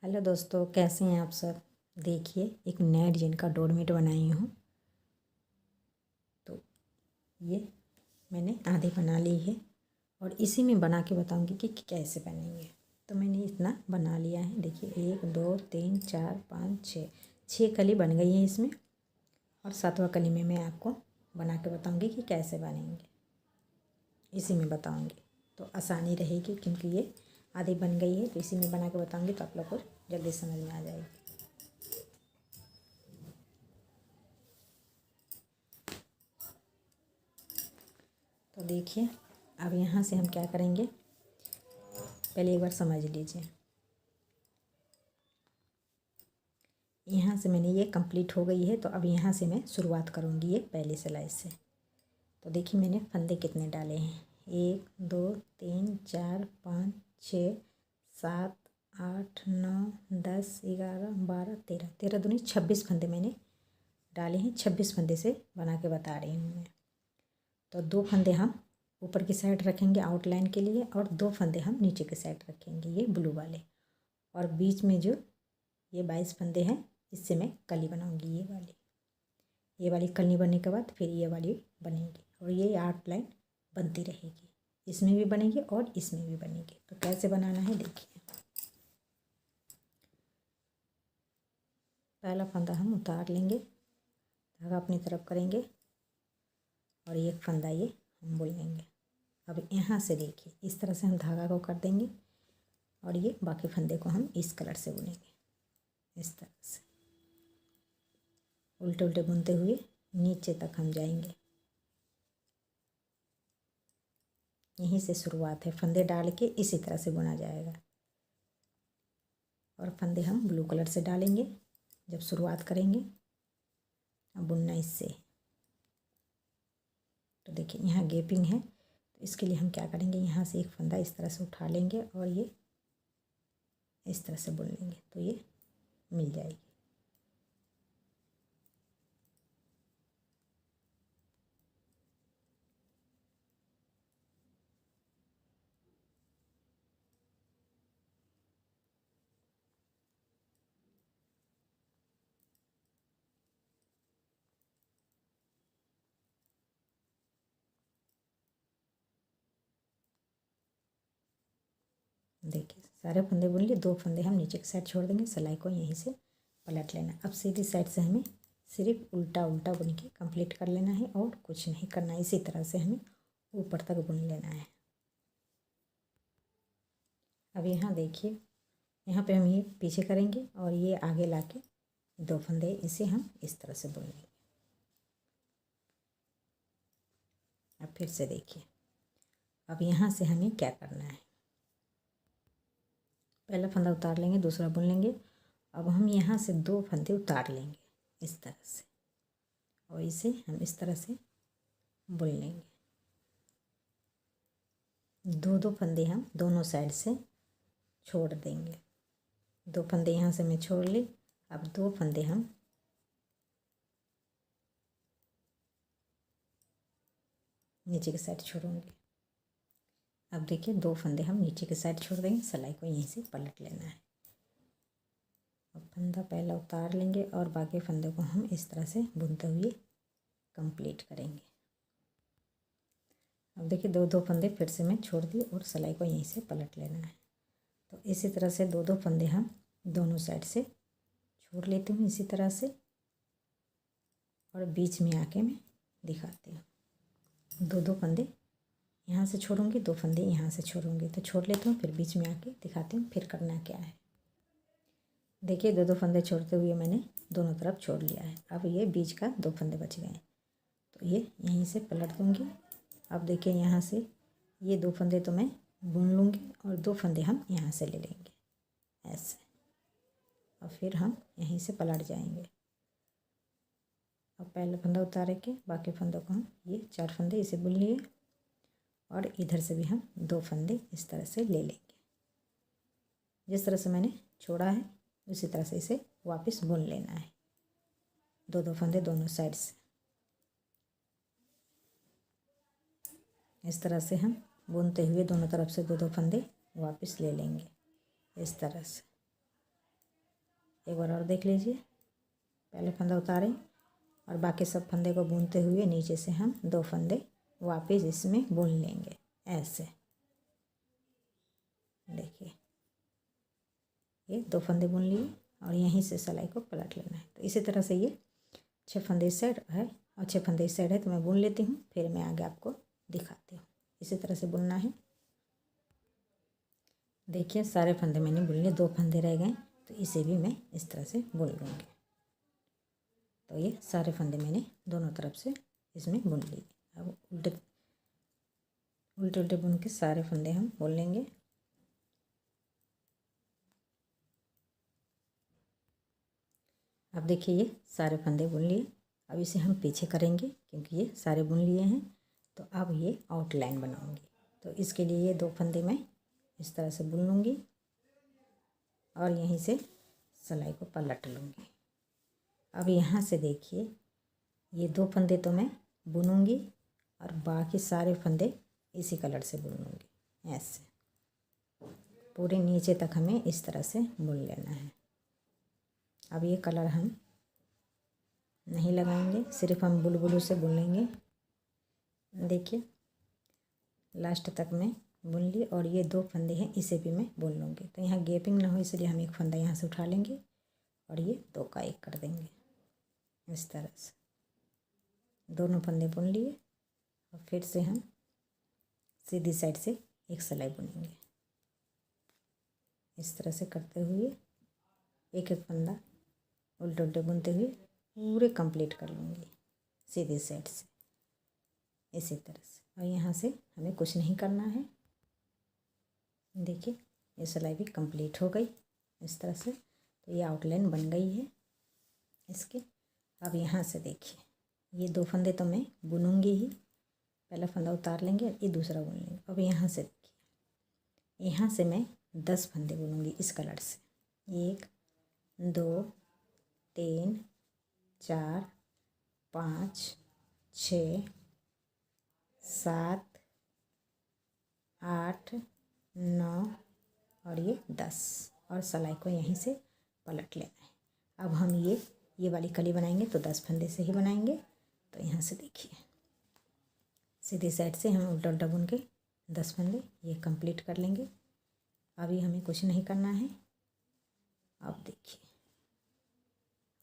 Hello दोस्तों, कैसे हैं आप सब। देखिए, एक नए डिजाइन का डोरमेट बनाई हूँ। तो ये मैंने आधी बना ली है और इसी में बना के बताऊंगी कि कैसे बनेंगे। तो मैंने इतना बना लिया है। देखिए 1 2 3 4 5 6 6 कली बन गई है इसमें। और 7वां कली में मैं आपको बना के बताऊँगी कि कैसे बनेंगे, इसी में बताऊँगी तो आसानी रहेगी, क्योंकि ये आधी बन गई है। तो इसी में बना के बताऊँगी तो आप लोग को जल्दी समझ में आ जाएगी। तो देखिए, अब यहाँ से हम क्या करेंगे, पहले एक बार समझ लीजिए। यहाँ से मैंने ये कंप्लीट हो गई है, तो अब यहाँ से मैं शुरुआत करूँगी ये पहली सिलाई से। तो देखिए मैंने फंदे कितने डाले हैं, 1 2 3 4 5 6 7 8 9 10 11 12 13 13 दूनी 26 फंदे मैंने डाले हैं। 26 फंदे से बना के बता रही हूँ मैं। तो 2 फंदे हम ऊपर की साइड रखेंगे आउटलाइन के लिए, और 2 फंदे हम नीचे की साइड रखेंगे, ये ब्लू वाले। और बीच में जो ये 22 फंदे हैं, इससे मैं कली बनाऊंगी। ये वाली कली बनने के बाद फिर ये वाली बनेगी, और ये आउटलाइन बनती रहेगी। इसमें भी बनेगी और इसमें भी बनेगी। तो कैसे बनाना है देखिए। पहला फंदा हम उतार लेंगे, धागा अपनी तरफ करेंगे और एक फंदा ये हम बुन लेंगे। अब यहाँ से देखिए, इस तरह से हम धागा को कर देंगे और ये बाकी फंदे को हम इस कलर से बुनेंगे। इस तरह से उल्टे उल्टे बुनते हुए नीचे तक हम जाएंगे। यहीं से शुरुआत है, फंदे डाल के इसी तरह से बुना जाएगा। और फंदे हम ब्लू कलर से डालेंगे जब शुरुआत करेंगे। अब बुनना इससे। तो देखिए यहाँ गैपिंग है, तो इसके लिए हम क्या करेंगे, यहाँ से एक फंदा इस तरह से उठा लेंगे और ये इस तरह से बुन लेंगे, तो ये मिल जाएगी। देखिए सारे फंदे बुन लिए, 2 फंदे हम नीचे की साइड छोड़ देंगे, सिलाई को यहीं से पलट लेना। अब सीधी साइड से हमें सिर्फ उल्टा उल्टा बुन के कंप्लीट कर लेना है और कुछ नहीं करना है। इसी तरह से हमें ऊपर तक बुन लेना है। अब यहाँ देखिए, यहाँ पे हम ये पीछे करेंगे और ये आगे लाके 2 फंदे इसे हम इस तरह से बुन लेंगे। अब फिर से देखिए, अब यहाँ से हमें क्या करना है, पहला फंदा उतार लेंगे, दूसरा बुन लेंगे। अब हम यहाँ से 2 फंदे उतार लेंगे इस तरह से, और इसे हम इस तरह से बुन लेंगे। 2 फंदे हम दोनों साइड से छोड़ देंगे। 2 फंदे यहाँ से मैं छोड़ ली। अब 2 फंदे हम नीचे की साइड छोड़ूंगी। अब देखिए 2 फंदे हम नीचे की साइड छोड़ देंगे, सिलाई को यहीं से पलट लेना है। अब फंदा पहला उतार लेंगे और बाकी फंदे को हम इस तरह से बुनते हुए कंप्लीट करेंगे। अब देखिए 2 फंदे फिर से मैं छोड़ दी और सिलाई को यहीं से पलट लेना है। तो इसी तरह से 2 फंदे हम दोनों साइड से छोड़ लेती हूँ इसी तरह से, और बीच में आके मैं दिखाती हूँ। 2 फंदे यहाँ से छोड़ूंगी, 2 फंदे यहाँ से छोड़ूंगी, तो छोड़ लेती हूँ, फिर बीच में आके दिखाती हूँ फिर करना क्या है। देखिए 2 फंदे छोड़ते हुए मैंने दोनों तरफ छोड़ लिया है। अब ये बीच का 2 फंदे बच गए हैं, तो ये यहीं से पलट दूँगी। अब देखिए यहाँ से ये 2 फंदे तो मैं बुन लूँगी और 2 फंदे हम यहाँ से ले लेंगे ऐसे, और फिर हम यहीं से पलट जाएंगे। अब पहला फंदा उतारे के बाकी फंदों को हम ये 4 फंदे इसे बुन लिए, और इधर से भी हम 2 फंदे इस तरह से ले लेंगे। जिस तरह से मैंने छोड़ा है उसी तरह से इसे वापस बुन लेना है। 2 फंदे दोनों साइड से इस तरह से हम बुनते हुए दोनों तरफ से 2 फंदे वापस ले लेंगे इस तरह से। एक बार और देख लीजिए। पहले फंदा उतारें और बाकी सब फंदे को बुनते हुए नीचे से हम 2 फंदे वापस इसमें बुन लेंगे ऐसे। देखिए ये 2 फंदे बुन लिए और यहीं से सिलाई को पलट लेना है। तो इसी तरह से ये 6 फंदे इस साइड है और 6 फंदे इस साइड है, तो मैं बुन लेती हूँ, फिर मैं आगे आपको दिखाती हूँ। इसी तरह से बुनना है। देखिए सारे फंदे मैंने बुन लिए, 2 फंदे रह गए, तो इसे भी मैं इस तरह से बुन लूँगी। तो ये सारे फंदे मैंने दोनों तरफ से इसमें बुन लिए। अब उल्टे उल्टे उल्टे बुन के सारे फंदे हम बुन लेंगे। अब देखिए ये सारे फंदे बुन लिए। अब इसे हम पीछे करेंगे क्योंकि ये सारे बुन लिए हैं। तो अब ये आउटलाइन बनाऊंगी। तो इसके लिए ये 2 फंदे मैं इस तरह से बुन लूँगी और यहीं से सिलाई को पलट लूँगी। अब यहाँ से देखिए ये 2 फंदे तो मैं बुनूंगी और बाकी सारे फंदे इसी कलर से बुन लूँगी ऐसे। पूरे नीचे तक हमें इस तरह से बुन लेना है। अब ये कलर हम नहीं लगाएंगे, सिर्फ हम बुलबुलों से बुन लेंगे। देखिए लास्ट तक मैं बुन ली और ये 2 फंदे हैं, इसे भी मैं बुन लूँगी। तो यहाँ गैपिंग ना हो इसलिए हम एक फंदा यहाँ से उठा लेंगे और ये 2 का 1 कर देंगे इस तरह से। दोनों फंदे बुन लिए और फिर से हम सीधी साइड से एक सिलाई बुनेंगे इस तरह से करते हुए। एक एक फंदा उल्टे उल्टे बुनते हुए पूरे कंप्लीट कर लूँगी सीधी साइड से इसी तरह से। और यहाँ से हमें कुछ नहीं करना है। देखिए ये सिलाई भी कंप्लीट हो गई इस तरह से। तो ये आउटलाइन बन गई है इसकी। अब यहाँ से देखिए ये 2 फंदे तो मैं बुनूंगी ही। पहला फंदा उतार लेंगे, ये दूसरा बुन लेंगे। अब यहाँ से देखिए यहाँ से मैं 10 फंदे बुनूंगी इस कलर से। 1 2 3 4 5 6 7 8 9 और ये 10 और सिलाई को यहीं से पलट लेना है। अब हम ये वाली कली बनाएंगे तो 10 फंदे से ही बनाएंगे। तो यहाँ से देखिए सीधी साइड से हम उल्टा उल्टा बुन के 10 फंदे ये कंप्लीट कर लेंगे। अभी हमें कुछ नहीं करना है। अब देखिए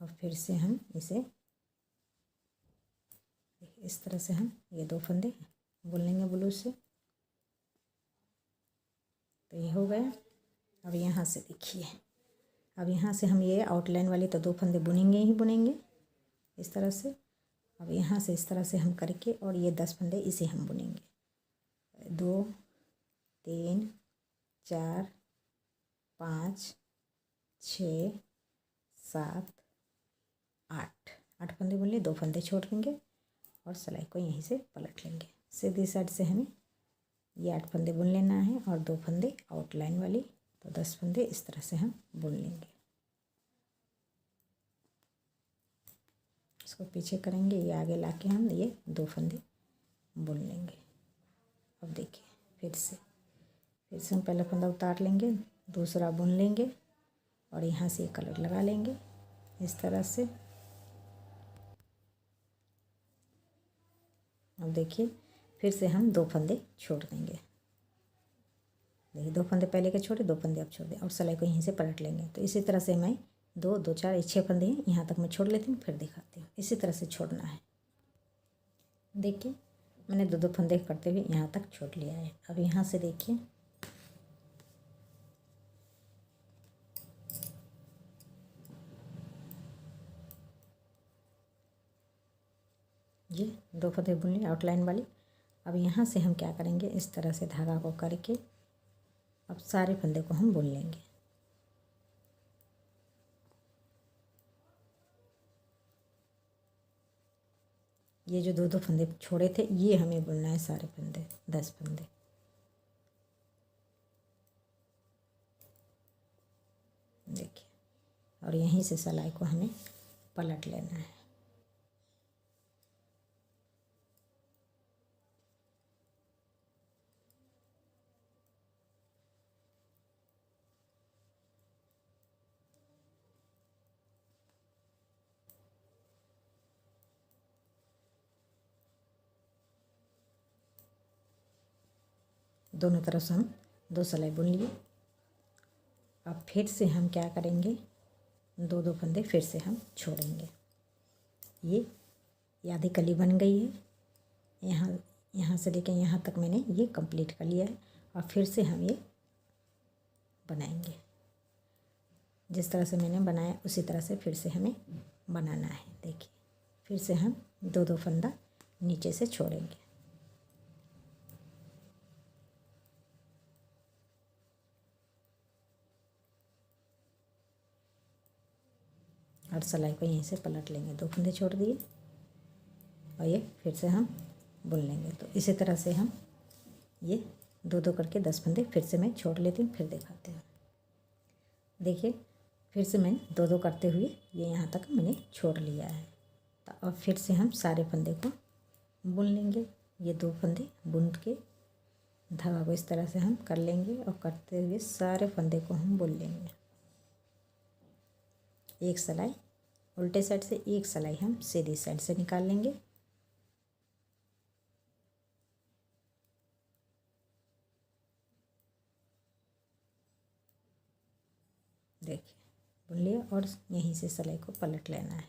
अब फिर से हम इसे इस तरह से हम ये 2 फंदे बुन लेंगे ब्लू से। तो ये हो गया। अब यहाँ से देखिए अब यहाँ से हम ये आउटलाइन वाली तो 2 फंदे बुनेंगे ही बुनेंगे इस तरह से। अब यहाँ से इस तरह से हम करके और ये 10 फंदे इसे हम बुनेंगे। 2 3 4 5 6 7 8 फंदे बुन लिए, 2 फंदे छोड़ देंगे और सिलाई को यहीं से पलट लेंगे। सीधी साइड से हमें ये 8 फंदे बुन लेना है और 2 फंदे आउटलाइन वाली, तो 10 फंदे इस तरह से हम बुन लेंगे। इसको पीछे करेंगे, ये आगे लाके हम ये 2 फंदे बुन लेंगे। अब देखिए फिर से हम पहला फंदा उतार लेंगे, दूसरा बुन लेंगे और यहाँ से कलर लगा लेंगे इस तरह से। अब देखिए फिर से हम 2 फंदे छोड़ देंगे। देखिए 2 फंदे पहले के छोड़े, 2 फंदे अब छोड़ दें और सिलाई को यहीं से पलट लेंगे। तो इसी तरह से मैं 2 2 4 6 फंदे हैं, यहाँ तक मैं छोड़ लेती हूँ, फिर दिखाती हूँ। इसी तरह से छोड़ना है। देखिए मैंने 2 2 फंदे करते हुए यहाँ तक छोड़ लिया है। अब यहाँ से देखिए ये 2 फंदे बुन लिए आउटलाइन वाली। अब यहाँ से हम क्या करेंगे, इस तरह से धागा को करके अब सारे फंदे को हम बुन लेंगे। ये जो 2 2 फंदे छोड़े थे ये हमें बुनना है सारे फंदे, 10 फंदे। देखिए और यहीं से सिलाई को हमें पलट लेना है। दोनों तरफ से हम 2 सिलाई बुन लिए। अब फिर से हम क्या करेंगे, 2 फंदे फिर से हम छोड़ेंगे। ये आधी कली बन गई है, यहाँ से लेकर यहाँ तक मैंने ये कंप्लीट कर लिया है। और फिर से हम ये बनाएंगे, जिस तरह से मैंने बनाया उसी तरह से फिर से हमें बनाना है। देखिए फिर से हम 2 फंदा नीचे से छोड़ेंगे। और सिलाई को यहीं से पलट लेंगे, 2 फंदे छोड़ दिए और ये फिर से हम बुन लेंगे। तो इसी तरह से हम ये 2 करके 10 फंदे फिर से मैं छोड़ लेती हूँ, फिर दिखाती हूँ। देखिए फिर से मैं 2 करते हुए ये यहाँ तक मैंने छोड़ लिया है। तो अब फिर से हम सारे फंदे को बुन लेंगे। ये 2 फंदे बुन के धागा को इस तरह से हम कर लेंगे और करते हुए सारे फंदे को हम बुन लेंगे। एक सिलाई उल्टे साइड से, एक सिलाई हम सीधी साइड से निकाल लेंगे। देखिए बुन लिया और यहीं से सिलाई को पलट लेना है।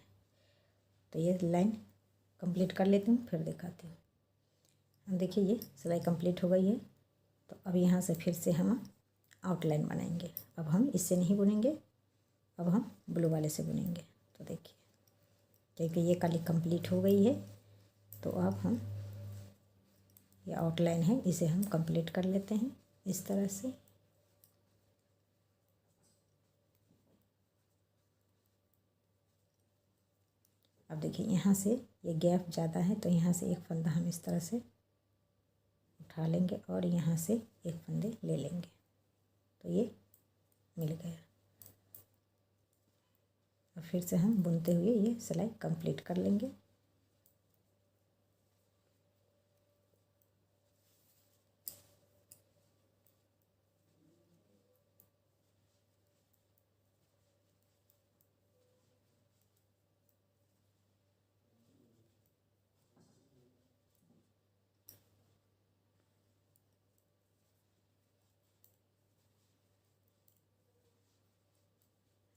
तो ये लाइन कंप्लीट कर लेती हूँ, फिर दिखाती हूँ। अब देखिए ये सिलाई कंप्लीट हो गई है। तो अब यहाँ से फिर से हम आउटलाइन बनाएंगे। अब हम इससे नहीं बुनेंगे, अब हम ब्लू वाले से बुनेंगे। तो देखिए क्योंकि ये कली कंप्लीट हो गई है, तो अब हम ये आउटलाइन है इसे हम कंप्लीट कर लेते हैं इस तरह से। अब देखिए यहाँ से ये गैप ज़्यादा है, तो यहाँ से एक फंदा हम इस तरह से उठा लेंगे और यहाँ से एक फंदे ले लेंगे। तो ये मिल गया। और फिर से हम बुनते हुए ये सिलाई कंप्लीट कर लेंगे।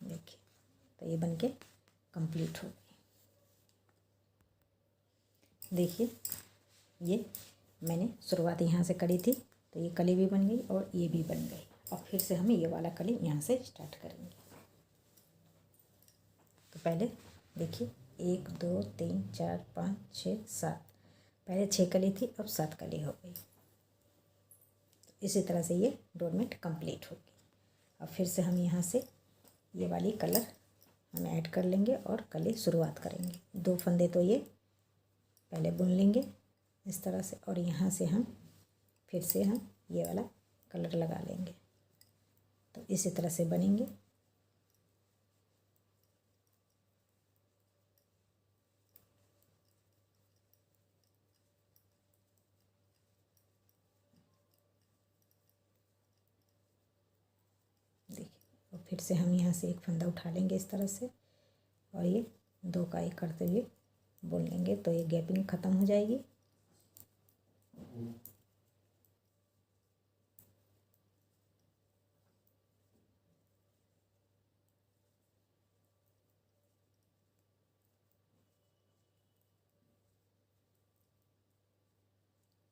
देखिए तो ये बनके कंप्लीट हो गई। देखिए ये मैंने शुरुआत यहाँ से करी थी, तो ये कली भी बन गई और ये भी बन गई। और फिर से हम ये वाला कली यहाँ से स्टार्ट करेंगे। तो पहले देखिए 1 2 3 4 5 6 7, पहले 6 कली थी, अब 7 कली हो गई। तो इसी तरह से ये डोरमेट कंप्लीट होगी। अब फिर से हम यहाँ से ये वाली कलर हम ऐड कर लेंगे और कली शुरुआत करेंगे। 2 फंदे तो ये पहले बुन लेंगे इस तरह से, और यहाँ से हम फिर से हम ये वाला कलर लगा लेंगे। तो इसी तरह से बनेंगे। देखिए और फिर से हम यहाँ से एक फंदा उठा लेंगे इस तरह से और ये 2 का 1 करते हुए बुन लेंगे। तो ये गैपिंग ख़त्म हो जाएगी।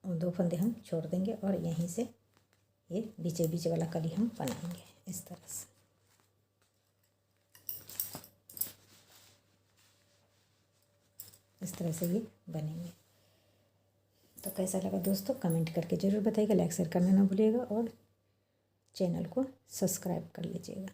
और 2 फंदे हम छोड़ देंगे और यहीं से ये बीचे बीचे वाला कली हम बनाएंगे इस तरह से। इस तरह से ये बनेंगे। तो कैसा लगा दोस्तों कमेंट करके ज़रूर बताइएगा, लाइक शेयर करना ना भूलिएगा और चैनल को सब्सक्राइब कर लीजिएगा।